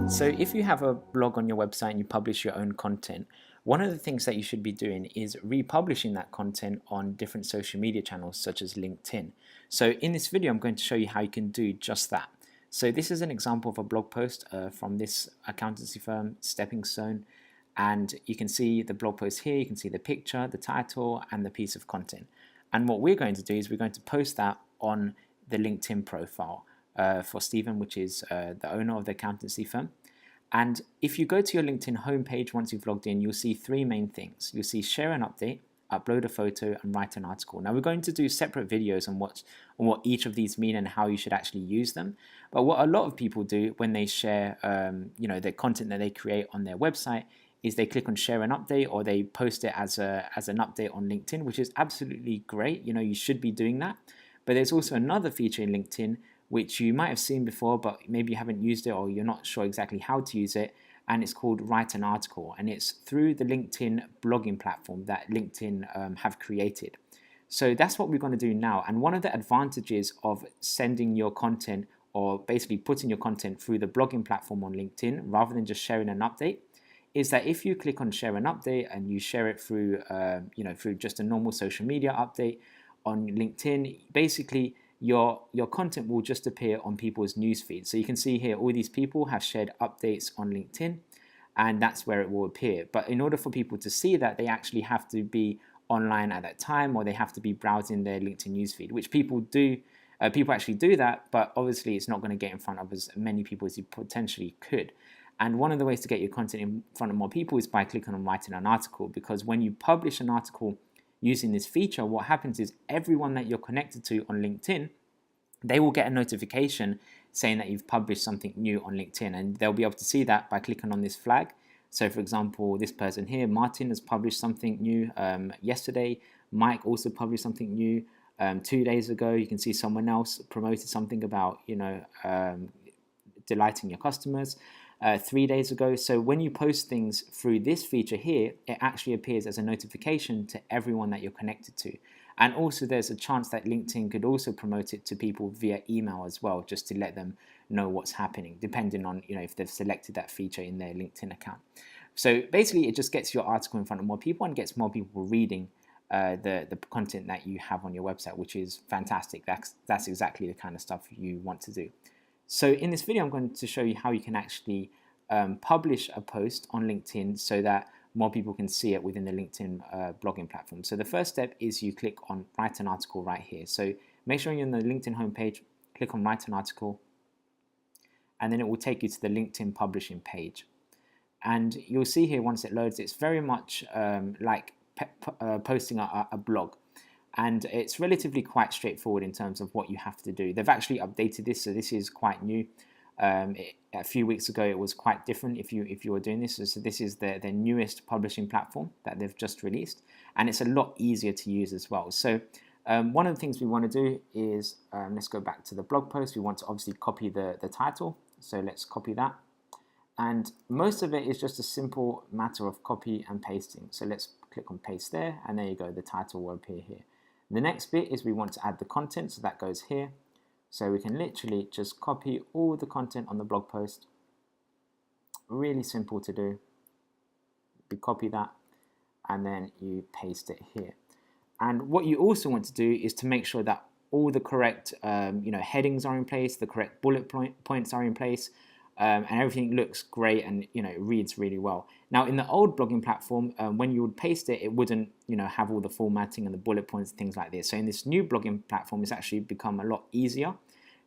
So if you have a blog on your website and you publish your own content, one of the things that you should be doing is republishing that content on different social media channels such as LinkedIn. So in this video, I'm going to show you how you can do just that. So this is an example of a blog post from this accountancy firm, Stepping Stone. And you can see the blog post here, you can see the picture, the title, and the piece of content. And what we're going to do is we're going to post that on the LinkedIn profile for Stephen, which is the owner of the accountancy firm. And if you go to your LinkedIn homepage once you've logged in, you'll see three main things. You'll see share an update, upload a photo, and write an article. Now we're going to do separate videos on what each of these mean and how you should actually use them. But what a lot of people do when they share their content that they create on their website is they click on share an update, or they post it as an update on LinkedIn, which is absolutely great. You should be doing that. But there's also another feature in LinkedIn which you might have seen before, but maybe you haven't used it or you're not sure exactly how to use it, and it's called Write an Article, and it's through the LinkedIn blogging platform that LinkedIn have created. So that's what we're going to do now, and one of the advantages of sending your content, or basically putting your content through the blogging platform on LinkedIn rather than just sharing an update, is that if you click on share an update and you share it through through just a normal social media update on LinkedIn, basically your content will just appear on people's newsfeed. So you can see here all these people have shared updates on LinkedIn, and that's where it will appear. But in order for people to see that, they actually have to be online at that time, or they have to be browsing their LinkedIn newsfeed, which people do. People actually do that, but obviously it's not going to get in front of as many people as you potentially could. And one of the ways to get your content in front of more people is by clicking on writing an article, because when you publish an article using this feature, what happens is everyone that you're connected to on LinkedIn, they will get a notification saying that you've published something new on LinkedIn, and they'll be able to see that by clicking on this flag. So for example, this person here, Martin, has published something new yesterday. Mike also published something new 2 days ago. You can see someone else promoted something about delighting your customers 3 days ago. So when you post things through this feature here, it actually appears as a notification to everyone that you're connected to. And also there's a chance that LinkedIn could also promote it to people via email as well, just to let them know what's happening, depending on if they've selected that feature in their LinkedIn account. So basically it just gets your article in front of more people and gets more people reading the content that you have on your website, which is fantastic. That's exactly the kind of stuff you want to do. So in this video, I'm going to show you how you can actually publish a post on LinkedIn so that more people can see it within the LinkedIn blogging platform. So the first step is you click on write an article right here. So make sure you're on the LinkedIn homepage, click on write an article, and then it will take you to the LinkedIn publishing page. And you'll see here once it loads, it's very much like posting a blog. And it's relatively quite straightforward in terms of what you have to do. They've actually updated this, so this is quite new. A few weeks ago, it was quite different if you were doing this. So this is their newest publishing platform that they've just released, and it's a lot easier to use as well. So one of the things we want to do is, let's go back to the blog post. We want to obviously copy the title, so let's copy that. And most of it is just a simple matter of copy and pasting. So let's click on paste there, and there you go, the title will appear here. The next bit is we want to add the content, so that goes here. So we can literally just copy all the content on the blog post. Really simple to do. You copy that and then you paste it here. And what you also want to do is to make sure that all the correct headings are in place, the correct bullet points are in place, and everything looks great and it reads really well. Now in the old blogging platform, when you would paste it, it wouldn't have all the formatting and the bullet points and things like this. So in this new blogging platform, it's actually become a lot easier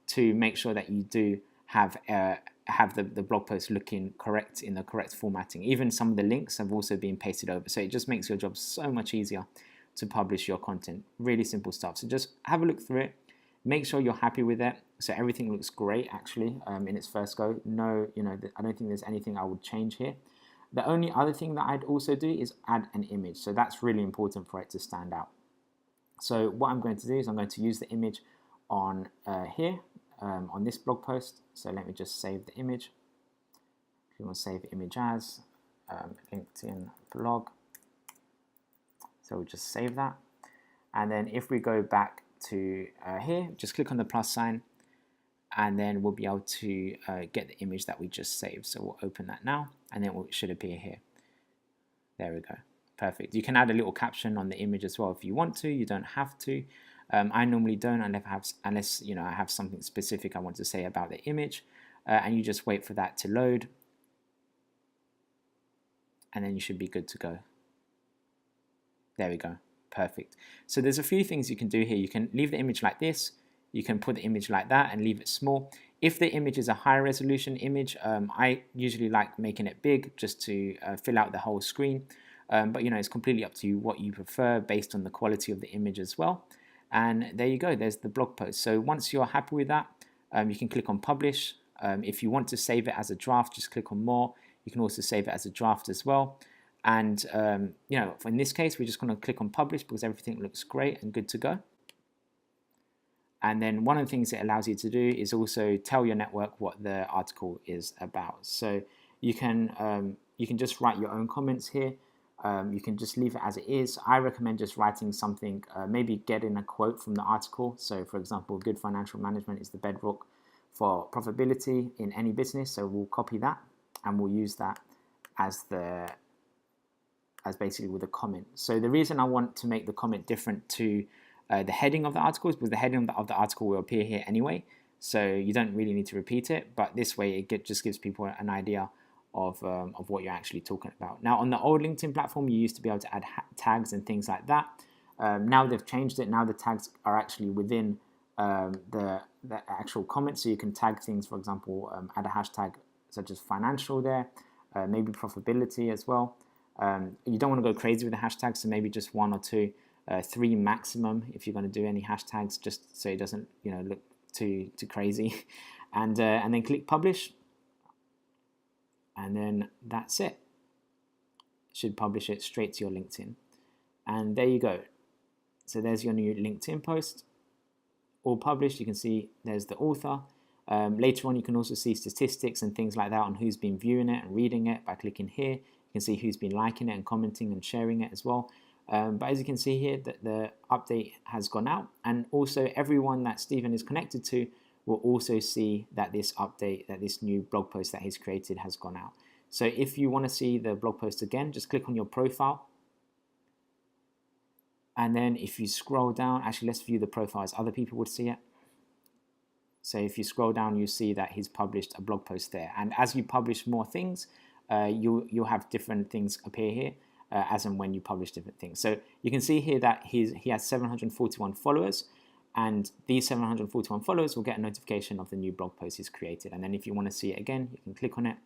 to make sure that you do have the blog post looking correct in the correct formatting. Even some of the links have also been pasted over, so it just makes your job so much easier to publish your content. Really simple stuff. So just have a look through it. Make sure you're happy with it. So everything looks great actually in its first go. No, I don't think there's anything I would change here. The only other thing that I'd also do is add an image. So that's really important for it to stand out. So what I'm going to do is I'm going to use the image on here on this blog post. So let me just save the image. If you want to save image as LinkedIn blog. So we'll just save that. And then if we go back to here, just click on the plus sign. and then we'll be able to get the image that we just saved. So we'll open that now, and then it should appear here. There we go. Perfect. You can add a little caption on the image as well if you want to. You don't have to. I normally don't unless you know I have something specific I want to say about the image, and you just wait for that to load, and then you should be good to go. There we go. Perfect. So there's a few things you can do here. You can leave the image like this. You can put the image like that and leave it small. If the image is a high resolution image, I usually like making it big just to fill out the whole screen. But you know, it's completely up to you what you prefer based on the quality of the image as well. And there you go, there's the blog post. So once you're happy with that, you can click on publish. If you want to save it as a draft, just click on more. You can also save it as a draft as well. And you know, in this case, we're just going to click on publish because everything looks great and good to go. And then one of the things it allows you to do is also tell your network what the article is about. So you can just write your own comments here. You can just leave it as it is. I recommend just writing something, maybe getting a quote from the article. So for example, good financial management is the bedrock for profitability in any business. So we'll copy that and we'll use that as basically with a comment. So the reason I want to make the comment different to the heading of the article is because the heading of the article will appear here anyway. So you don't really need to repeat it, but this way it just gives people an idea of what you're actually talking about. Now on the old LinkedIn platform, you used to be able to add tags and things like that. Now they've changed it. Now the tags are actually within the actual comments. So you can tag things, for example, add a hashtag such as financial there, maybe profitability as well. You don't want to go crazy with the hashtags, so maybe just 1 or 2, 3 maximum if you're going to do any hashtags, just so it doesn't look too crazy. And then click publish, and then that's it. Should publish it straight to your LinkedIn, and there you go. So there's your new LinkedIn post, all published. You can see there's the author. Later on, you can also see statistics and things like that on who's been viewing it and reading it by clicking here. You can see who's been liking it and commenting and sharing it as well. But as you can see here, that the update has gone out, and also everyone that Stephen is connected to will also see that this update, that this new blog post that he's created has gone out. So if you want to see the blog post again, just click on your profile. And then if you scroll down, actually let's view the profile as other people would see it. So if you scroll down, you see that he's published a blog post there. And as you publish more things, you'll have different things appear here as and when you publish different things. So you can see here that he has 741 followers, and these 741 followers will get a notification of the new blog post he's created. And then if you want to see it again, you can click on it.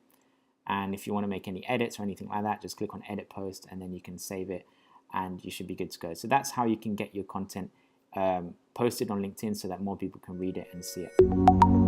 And if you want to make any edits or anything like that, just click on edit post, and then you can save it, and you should be good to go. So that's how you can get your content posted on LinkedIn so that more people can read it and see it.